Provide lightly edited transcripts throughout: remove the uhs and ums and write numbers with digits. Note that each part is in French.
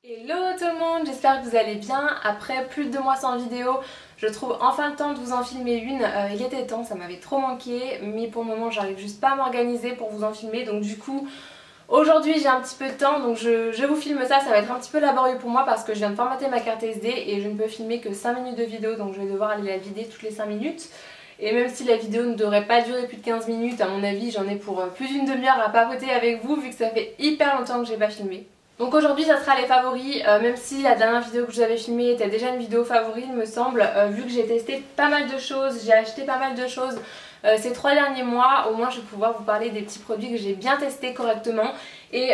Hello tout le monde, j'espère que vous allez bien. Après plus de 2 mois sans vidéo, je trouve enfin le temps de vous en filmer une. Il était temps, ça m'avait trop manqué, mais pour le moment j'arrive juste pas à m'organiser pour vous en filmer. Donc du coup, aujourd'hui j'ai un petit peu de temps, donc je vous filme ça. Ça va être un petit peu laborieux pour moi parce que je viens de formater ma carte SD et je ne peux filmer que 5 minutes de vidéo, donc je vais devoir aller la vider toutes les 5 minutes. Et même si la vidéo ne devrait pas durer plus de 15 minutes, à mon avis j'en ai pour plus d'une demi-heure à papoter avec vous vu que ça fait hyper longtemps que j'ai pas filmé. Donc aujourd'hui ça sera les favoris, même si la dernière vidéo que je vous avais filmée était déjà une vidéo favori il me semble, vu que j'ai testé pas mal de choses, j'ai acheté pas mal de choses ces 3 derniers mois, au moins je vais pouvoir vous parler des petits produits que j'ai bien testés correctement et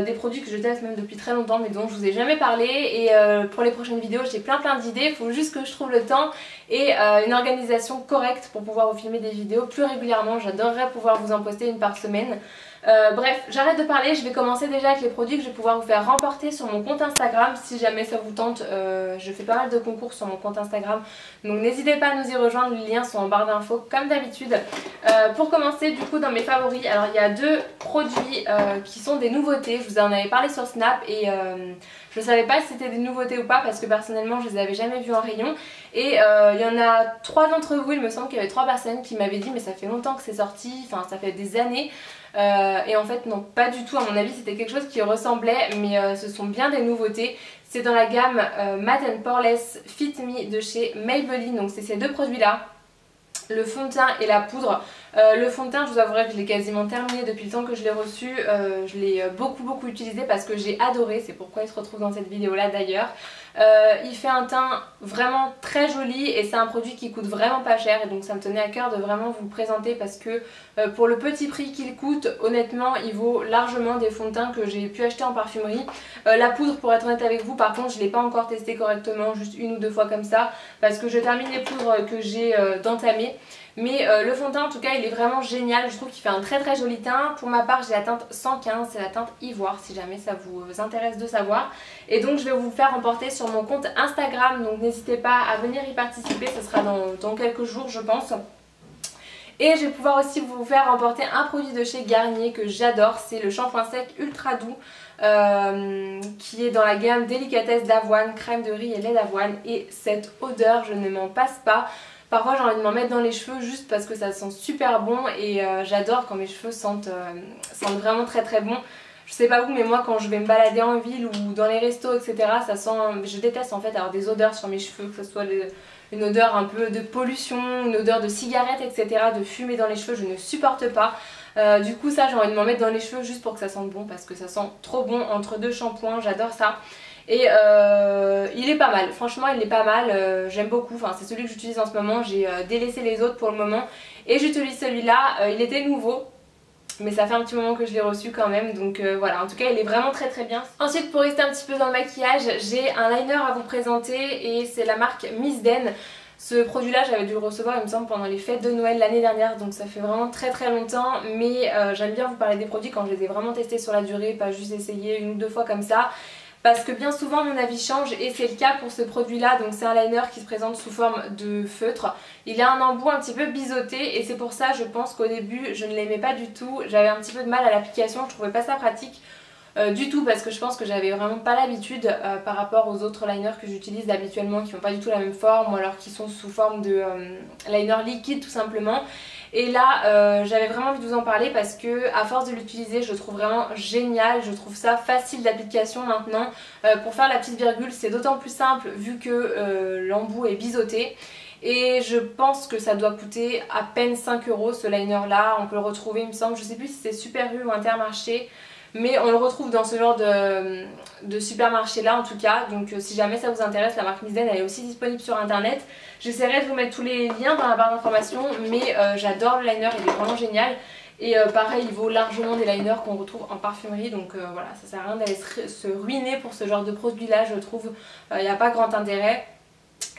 des produits que je teste même depuis très longtemps mais dont je vous ai jamais parlé. Et pour les prochaines vidéos j'ai plein d'idées, il faut juste que je trouve le temps et une organisation correcte pour pouvoir vous filmer des vidéos plus régulièrement. J'adorerais pouvoir vous en poster une par semaine. Bref, j'arrête de parler, je vais commencer déjà avec les produits que je vais pouvoir vous faire remporter sur mon compte Instagram. Si jamais ça vous tente, je fais pas mal de concours sur mon compte Instagram, donc n'hésitez pas à nous y rejoindre, les liens sont en barre d'infos comme d'habitude. Pour commencer du coup dans mes favoris, alors il y a deux produits qui sont des nouveautés. Je vous en avais parlé sur Snap et je savais pas si c'était des nouveautés ou pas parce que personnellement je les avais jamais vus en rayon. Et il y en a 3 d'entre vous, il me semble qu'il y avait 3 personnes qui m'avaient dit mais ça fait longtemps que c'est sorti, enfin ça fait des années. Et en fait non, pas du tout, à mon avis c'était quelque chose qui ressemblait, mais ce sont bien des nouveautés. C'est dans la gamme Matte & Poreless Fit Me de chez Maybelline, donc c'est ces deux produits là, le fond de teint et la poudre. Le fond de teint, je vous avouerai que je l'ai quasiment terminé depuis le temps que je l'ai reçu. Je l'ai beaucoup utilisé parce que j'ai adoré, c'est pourquoi il se retrouve dans cette vidéo là d'ailleurs. Il fait un teint vraiment très joli et c'est un produit qui coûte vraiment pas cher, et donc ça me tenait à cœur de vraiment vous le présenter parce que pour le petit prix qu'il coûte, honnêtement il vaut largement des fonds de teint que j'ai pu acheter en parfumerie. La poudre, pour être honnête avec vous, par contre je l'ai pas encore testé correctement, juste 1 ou 2 fois comme ça parce que je termine les poudres que j'ai d'entamer. Mais le fond de teint en tout cas il est vraiment génial, je trouve qu'il fait un très joli teint. Pour ma part j'ai la teinte 115, c'est la teinte ivoire si jamais ça vous intéresse de savoir. Et donc je vais vous faire remporter sur mon compte Instagram, donc n'hésitez pas à venir y participer, ce sera dans quelques jours je pense. Et je vais pouvoir aussi vous faire remporter un produit de chez Garnier que j'adore, c'est le shampoing sec ultra doux qui est dans la gamme délicatesse d'avoine, crème de riz et lait d'avoine. Et cette odeur, je ne m'en passe pas. Parfois j'ai envie de m'en mettre dans les cheveux juste parce que ça sent super bon et j'adore quand mes cheveux sentent vraiment très bon. Je sais pas vous, mais moi quand je vais me balader en ville ou dans les restos etc, ça sent, je déteste en fait avoir des odeurs sur mes cheveux, que ce soit une odeur un peu de pollution, une odeur de cigarette etc, de fumée dans les cheveux, je ne supporte pas. Du coup ça j'ai envie de m'en mettre dans les cheveux juste pour que ça sente bon parce que ça sent trop bon entre 2 shampoings, j'adore ça. Et il est pas mal, franchement il est pas mal, j'aime beaucoup, enfin c'est celui que j'utilise en ce moment, j'ai délaissé les autres pour le moment et j'utilise celui-là. Il était nouveau mais ça fait un petit moment que je l'ai reçu quand même, donc voilà, en tout cas il est vraiment très bien. Ensuite pour rester un petit peu dans le maquillage, j'ai un liner à vous présenter et c'est la marque Miss Den. Ce produit là j'avais dû le recevoir il me semble pendant les fêtes de Noël l'année dernière, donc ça fait vraiment très longtemps, mais j'aime bien vous parler des produits quand je les ai vraiment testés sur la durée, pas juste essayer 1 ou 2 fois comme ça. Parce que bien souvent mon avis change et c'est le cas pour ce produit là. Donc c'est un liner qui se présente sous forme de feutre. Il a un embout un petit peu biseauté et c'est pour ça je pense qu'au début je ne l'aimais pas du tout. J'avais un petit peu de mal à l'application, je trouvais pas ça pratique du tout parce que je pense que j'avais vraiment pas l'habitude par rapport aux autres liners que j'utilise habituellement qui n'ont pas du tout la même forme ou alors qui sont sous forme de liner liquide tout simplement. Et là j'avais vraiment envie de vous en parler parce que à force de l'utiliser je le trouve vraiment génial, je trouve ça facile d'application maintenant. Pour faire la petite virgule c'est d'autant plus simple vu que l'embout est biseauté. Et je pense que ça doit coûter à peine 5 € ce liner là, on peut le retrouver il me semble, je sais plus si c'est Super U ou Intermarché. Mais on le retrouve dans ce genre de supermarché là en tout cas. Donc si jamais ça vous intéresse, la marque Miss Den elle est aussi disponible sur internet. J'essaierai de vous mettre tous les liens dans la barre d'informations. Mais j'adore le liner, il est vraiment génial. Et pareil il vaut largement des liners qu'on retrouve en parfumerie. Donc voilà, ça sert à rien d'aller se ruiner pour ce genre de produit là je trouve. Il n'y a pas grand intérêt.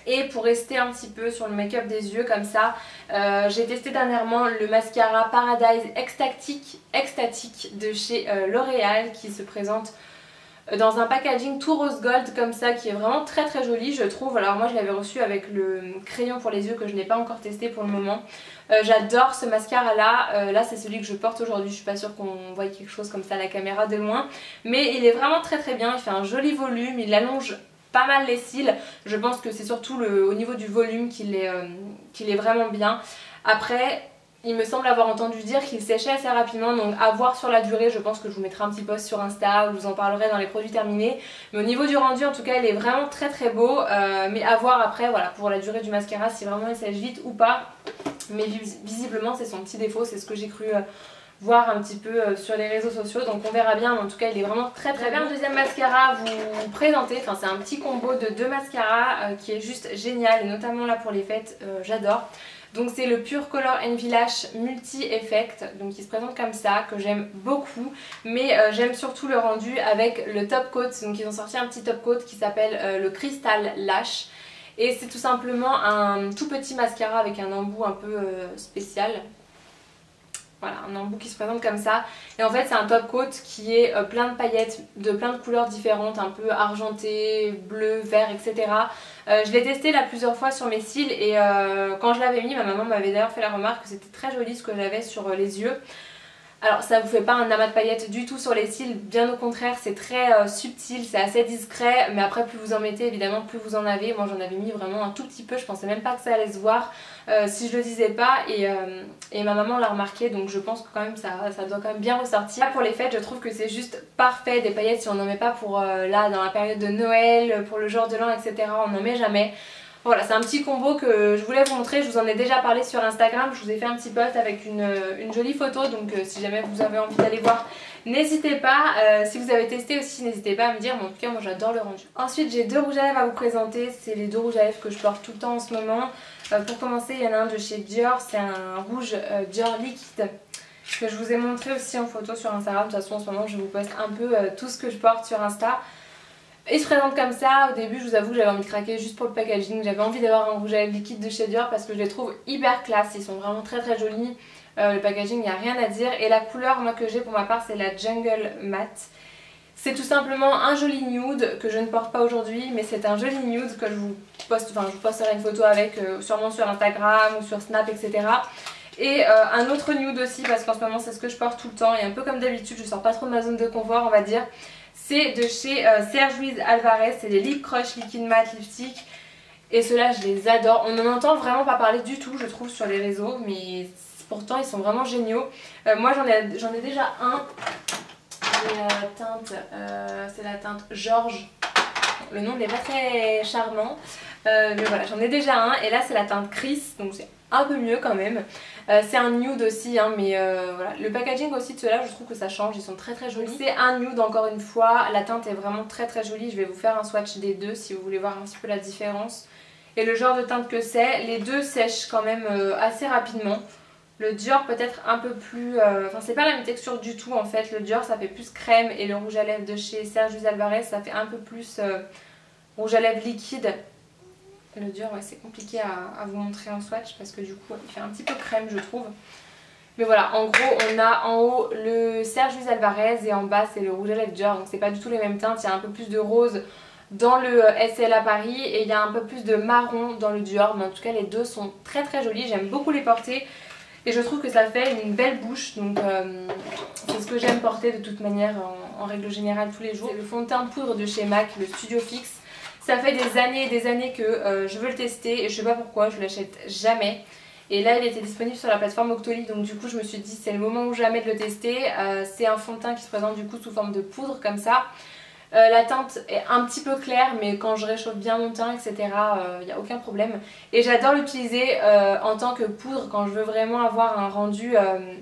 Et pour rester un petit peu sur le make-up des yeux comme ça, j'ai testé dernièrement le mascara Paradise Extatic de chez L'Oréal qui se présente dans un packaging tout rose gold comme ça qui est vraiment très très joli je trouve. Alors moi je l'avais reçu avec le crayon pour les yeux que je n'ai pas encore testé pour le moment. J'adore ce mascara là, là c'est celui que je porte aujourd'hui, je suis pas sûre qu'on voit quelque chose comme ça à la caméra de loin, mais il est vraiment très très bien, il fait un joli volume, il allonge pas mal les cils, je pense que c'est surtout au niveau du volume qu'il est vraiment bien. Après il me semble avoir entendu dire qu'il séchait assez rapidement, donc à voir sur la durée, je pense que je vous mettrai un petit post sur Insta où je vous en parlerai dans les produits terminés. Mais au niveau du rendu en tout cas il est vraiment très très beau, mais à voir après voilà pour la durée du mascara si vraiment il sèche vite ou pas. Mais visiblement c'est son petit défaut, c'est ce que j'ai cru voir un petit peu sur les réseaux sociaux, donc on verra bien, mais en tout cas il est vraiment très très bien. Un deuxième mascara à vous présenter, enfin c'est un petit combo de 2 mascaras qui est juste génial, et notamment là pour les fêtes, j'adore. Donc c'est le Pure Color Envy Lash Multi Effect, donc il se présente comme ça, que j'aime beaucoup, mais j'aime surtout le rendu avec le top coat. Donc ils ont sorti un petit top coat qui s'appelle le Crystal Lash, et c'est tout simplement un tout petit mascara avec un embout un peu spécial. Voilà, un embout qui se présente comme ça. Et en fait c'est un top coat qui est plein de paillettes de plein de couleurs différentes, un peu argenté, bleu, vert, etc. Je l'ai testé là plusieurs fois sur mes cils et quand je l'avais mis, ma maman m'avait d'ailleurs fait la remarque que c'était très joli ce que j'avais sur les yeux. Alors ça vous fait pas un amas de paillettes du tout sur les cils, bien au contraire c'est très subtil, c'est assez discret, mais après plus vous en mettez évidemment plus vous en avez. Moi j'en avais mis vraiment un tout petit peu, je pensais même pas que ça allait se voir si je le disais pas, et ma maman l'a remarqué, donc je pense que quand même ça doit quand même bien ressortir. Là, pour les fêtes je trouve que c'est juste parfait, des paillettes si on n'en met pas pour là dans la période de Noël, pour le jour de l'an, etc. on n'en met jamais. Voilà, c'est un petit combo que je voulais vous montrer, je vous en ai déjà parlé sur Instagram, je vous ai fait un petit post avec une jolie photo, donc si jamais vous avez envie d'aller voir, n'hésitez pas. Si vous avez testé aussi, n'hésitez pas à me dire, mais en tout cas moi j'adore le rendu. Ensuite j'ai 2 rouges à lèvres à vous présenter, c'est les 2 rouges à lèvres que je porte tout le temps en ce moment. Pour commencer il y en a un de chez Dior, c'est un rouge Dior liquide que je vous ai montré aussi en photo sur Instagram. De toute façon en ce moment je vous poste un peu tout ce que je porte sur Insta. Il se présente comme ça. Au début je vous avoue que j'avais envie de craquer juste pour le packaging, j'avais envie d'avoir un rouge à lèvres liquide de chez Dior parce que je les trouve hyper classe, ils sont vraiment très très jolis, le packaging il n'y a rien à dire, et la couleur moi que j'ai pour ma part c'est la Jungle Matte. C'est tout simplement un joli nude que je ne porte pas aujourd'hui, mais c'est un joli nude que je vous poste, enfin je vous posterai une photo avec sûrement sur Instagram ou sur Snap, etc. Et un autre nude aussi parce qu'en ce moment c'est ce que je porte tout le temps et un peu comme d'habitude je sors pas trop de ma zone de confort on va dire. C'est de chez Serge Luis Alvarez, c'est les Lip Crush Liquid Matte Lipstick. Et ceux-là je les adore, on n'en entend vraiment pas parler du tout je trouve sur les réseaux, mais pourtant ils sont vraiment géniaux. Moi j'en ai déjà un, c'est la teinte Georges, le nom n'est pas très charmant, mais voilà j'en ai déjà un, et là c'est la teinte Chris, donc c'est un peu mieux quand même. C'est un nude aussi hein, mais voilà, le packaging aussi de ceux-là je trouve que ça change, ils sont très très jolis. C'est un nude encore une fois, la teinte est vraiment très très jolie, je vais vous faire un swatch des deux si vous voulez voir un petit peu la différence. Et le genre de teinte que c'est, les deux sèchent quand même assez rapidement. Le Dior peut-être un peu plus, enfin c'est pas la même texture du tout en fait, le Dior ça fait plus crème et le rouge à lèvres de chez Serge Luis Alvarez ça fait un peu plus rouge à lèvres liquide. Le Dior ouais, c'est compliqué à vous montrer en swatch parce que du coup il fait un petit peu crème je trouve. Mais voilà, en gros on a en haut le Serge Luis Alvarez et en bas c'est le rouge à lèvres Dior, donc c'est pas du tout les mêmes teintes, il y a un peu plus de rose dans le SL à Paris et il y a un peu plus de marron dans le Dior, mais en tout cas les deux sont très très jolis, j'aime beaucoup les porter et je trouve que ça fait une belle bouche, donc c'est ce que j'aime porter de toute manière en règle générale tous les jours. C'est le fond de teint poudre de chez MAC, le Studio Fix. Ça fait des années et des années que je veux le tester et je sais pas pourquoi, je l'achète jamais. Et là il était disponible sur la plateforme Octoly, donc du coup je me suis dit c'est le moment ou jamais de le tester. C'est un fond de teint qui se présente du coup sous forme de poudre comme ça. La teinte est un petit peu claire mais quand je réchauffe bien mon teint etc il n'y a aucun problème. Et j'adore l'utiliser en tant que poudre quand je veux vraiment avoir un rendu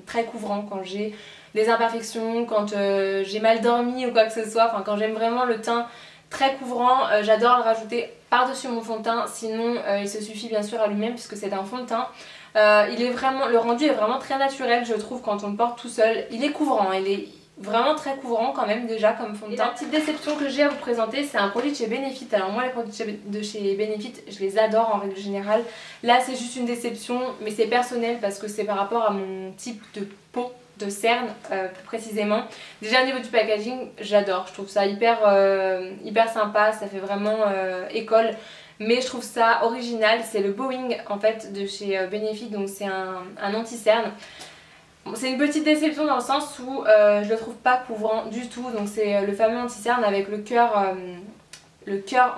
très couvrant, quand j'ai des imperfections, quand j'ai mal dormi ou quoi que ce soit, enfin quand j'aime vraiment le teint très couvrant, j'adore le rajouter par-dessus mon fond de teint, sinon il se suffit bien sûr à lui-même puisque c'est un fond de teint. Le rendu est vraiment très naturel je trouve quand on le porte tout seul, il est couvrant, il est vraiment très couvrant quand même déjà comme fond de teint. La petite déception que j'ai à vous présenter c'est un produit de chez Benefit. Alors moi les produits de chez Benefit je les adore en règle générale. Là c'est juste une déception mais c'est personnel parce que c'est par rapport à mon type de peau. de cerne plus précisément. Déjà au niveau du packaging, j'adore, je trouve ça hyper sympa, ça fait vraiment école. Mais je trouve ça original, c'est le Boeing en fait de chez Benefit, donc c'est un anti-cerne. Bon, c'est une petite déception dans le sens où je le trouve pas couvrant du tout, donc c'est le fameux anti-cerne avec le cœur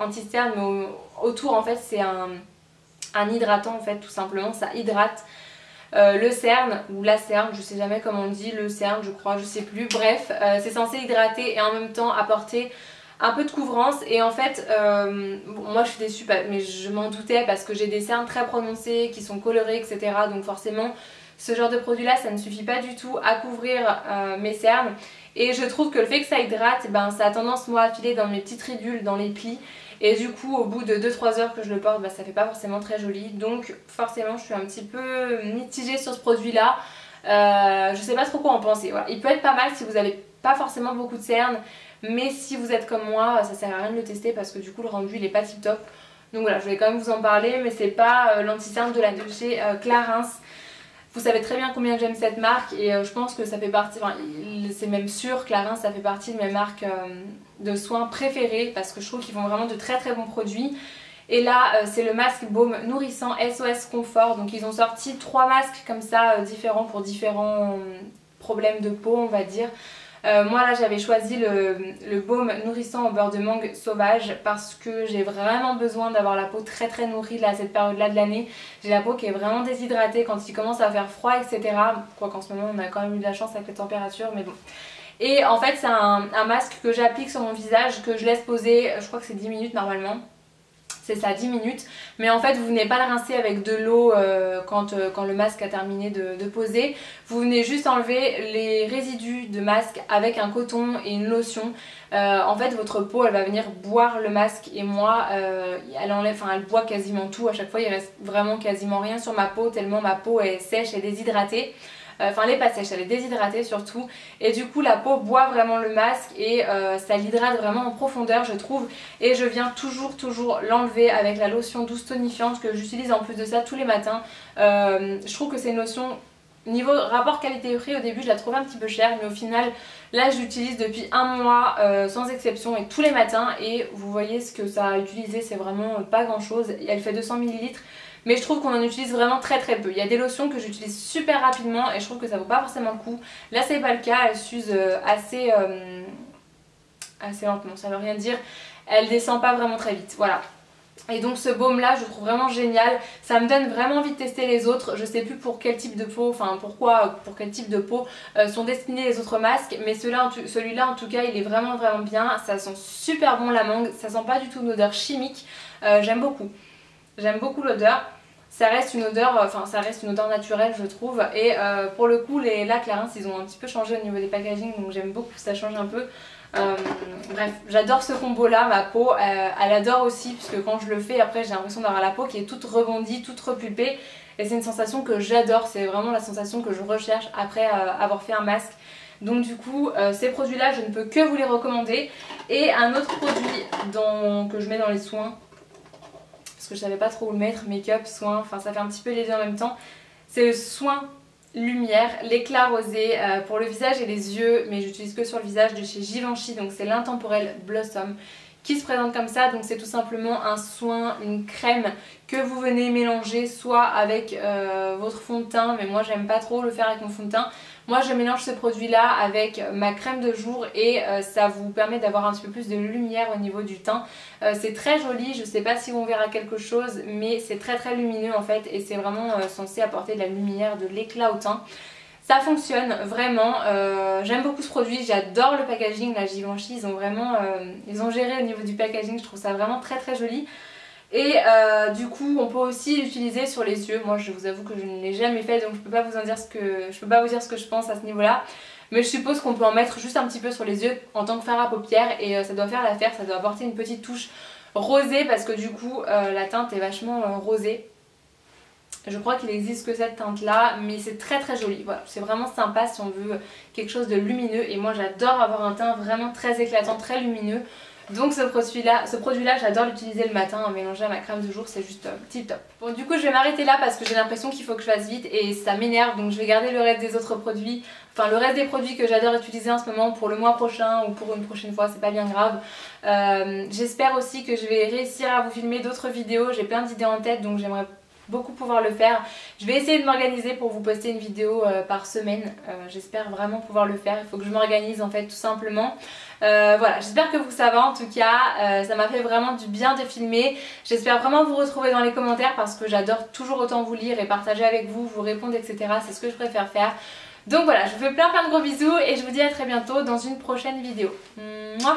anti-cerne, mais autour en fait c'est un hydratant en fait tout simplement, ça hydrate le cerne ou la cerne, je sais jamais comment on dit, le cerne je crois, je sais plus, bref c'est censé hydrater et en même temps apporter un peu de couvrance et en fait bon, moi je suis déçue mais je m'en doutais parce que j'ai des cernes très prononcées qui sont colorées etc, donc forcément ce genre de produit là ça ne suffit pas du tout à couvrir mes cernes et je trouve que le fait que ça hydrate, ben, ça a tendance moi à filer dans mes petites ridules, dans les plis et du coup au bout de 2-3 heures que je le porte, ben, ça fait pas forcément très joli, donc forcément je suis un petit peu mitigée sur ce produit là. Je sais pas trop quoi en penser, voilà. Il peut être pas mal si vous avez pas forcément beaucoup de cernes, mais si vous êtes comme moi, ça sert à rien de le tester parce que du coup le rendu il est pas tip top. Donc voilà, je vais quand même vous en parler, mais c'est pas l'anti-cerne de chez Clarins. Vous savez très bien combien j'aime cette marque et je pense que ça fait partie, enfin c'est même sûr, Clarins ça fait partie de mes marques de soins préférées parce que je trouve qu'ils font vraiment de très très bons produits. Et là c'est le masque baume nourrissant SOS Confort, donc ils ont sorti 3 masques comme ça différents pour différents problèmes de peau on va dire. Moi là j'avais choisi le baume nourrissant au beurre de mangue sauvage parce que j'ai vraiment besoin d'avoir la peau très très nourrie là, à cette période là de l'année. J'ai la peau qui est vraiment déshydratée quand il commence à faire froid etc. Quoi qu'en ce moment on a quand même eu de la chance avec les températures mais bon. Et en fait c'est un masque que j'applique sur mon visage, que je laisse poser, je crois que c'est 10 minutes normalement. C'est ça, 10 minutes, mais en fait vous venez pas le rincer avec de l'eau quand le masque a terminé de poser. Vous venez juste enlever les résidus de masque avec un coton et une lotion. En fait votre peau elle va venir boire le masque et moi elle boit quasiment tout. À chaque fois il reste vraiment quasiment rien sur ma peau tellement ma peau est sèche et déshydratée. Enfin elle est pas sèche, elle est déshydratée surtout et du coup la peau boit vraiment le masque et ça l'hydrate vraiment en profondeur je trouve, et je viens toujours l'enlever avec la lotion douce tonifiante que j'utilise en plus de ça tous les matins. Je trouve que c'est une lotion, niveau rapport qualité-prix au début je la trouvais un petit peu chère mais au final là je l'utilise depuis un mois sans exception et tous les matins et vous voyez ce que ça a utilisé, c'est vraiment pas grand chose, elle fait 200 ml. Mais je trouve qu'on en utilise vraiment très très peu. Il y a des lotions que j'utilise super rapidement et je trouve que ça vaut pas forcément le coup. Là c'est pas le cas, elle s'use assez lentement, ça veut rien dire. Elle descend pas vraiment très vite, voilà. Et donc ce baume là je le trouve vraiment génial, ça me donne vraiment envie de tester les autres. Je sais plus pour quel type de peau, enfin pour quel type de peau sont destinés les autres masques, mais celui-là en tout cas il est vraiment bien, ça sent super bon la mangue, ça sent pas du tout une odeur chimique, j'aime beaucoup l'odeur. Ça reste une odeur, naturelle je trouve, et pour le coup là Clarins ils ont un petit peu changé au niveau des packaging donc j'aime beaucoup, ça change un peu. Bref, j'adore ce combo là, ma peau elle adore aussi puisque quand je le fais après j'ai l'impression d'avoir la peau qui est toute rebondie, toute repulpée et c'est une sensation que j'adore, c'est vraiment la sensation que je recherche après avoir fait un masque. Donc du coup ces produits là je ne peux que vous les recommander. Et un autre produit que je mets dans les soins parce que je savais pas trop où le mettre, make-up, soin, enfin ça fait un petit peu les deux en même temps, c'est le soin lumière, l'éclat rosé pour le visage et les yeux, mais j'utilise que sur le visage, de chez Givenchy, donc c'est l'intemporel Blossom qui se présente comme ça. Donc c'est tout simplement un soin, une crème que vous venez mélanger soit avec votre fond de teint, mais moi j'aime pas trop le faire avec mon fond de teint. Moi je mélange ce produit là avec ma crème de jour et ça vous permet d'avoir un petit peu plus de lumière au niveau du teint. C'est très joli, je sais pas si on verra quelque chose mais c'est très lumineux en fait et c'est vraiment censé apporter de la lumière, de l'éclat au teint. Ça fonctionne vraiment, j'aime beaucoup ce produit, j'adore le packaging, la Givenchy, ils ont géré au niveau du packaging, je trouve ça vraiment très joli. Et du coup on peut aussi l'utiliser sur les yeux. Moi je vous avoue que je ne l'ai jamais fait donc je peux pas vous dire ce que je pense à ce niveau là. Mais je suppose qu'on peut en mettre juste un petit peu sur les yeux en tant que fard à paupières et ça doit faire l'affaire, ça doit apporter une petite touche rosée parce que du coup la teinte est vachement rosée. Je crois qu'il existe que cette teinte là mais c'est très joli, voilà, c'est vraiment sympa si on veut quelque chose de lumineux et moi j'adore avoir un teint vraiment très éclatant, très lumineux. Donc ce produit-là, j'adore l'utiliser le matin, mélangé à ma crème de jour, c'est juste tip top. Bon, du coup je vais m'arrêter là parce que j'ai l'impression qu'il faut que je fasse vite et ça m'énerve, donc je vais garder le reste des autres produits, enfin le reste des produits que j'adore utiliser en ce moment pour le mois prochain ou pour une prochaine fois, c'est pas bien grave. J'espère aussi que je vais réussir à vous filmer d'autres vidéos, j'ai plein d'idées en tête, donc j'aimerais beaucoup pouvoir le faire. Je vais essayer de m'organiser pour vous poster une vidéo par semaine. J'espère vraiment pouvoir le faire. Il faut que je m'organise en fait tout simplement. Voilà, j'espère que ça va en tout cas. Ça m'a fait vraiment du bien de filmer. J'espère vraiment vous retrouver dans les commentaires parce que j'adore toujours autant vous lire et partager avec vous, vous répondre, etc. C'est ce que je préfère faire. Donc voilà, je vous fais plein de gros bisous et je vous dis à très bientôt dans une prochaine vidéo. Mouah.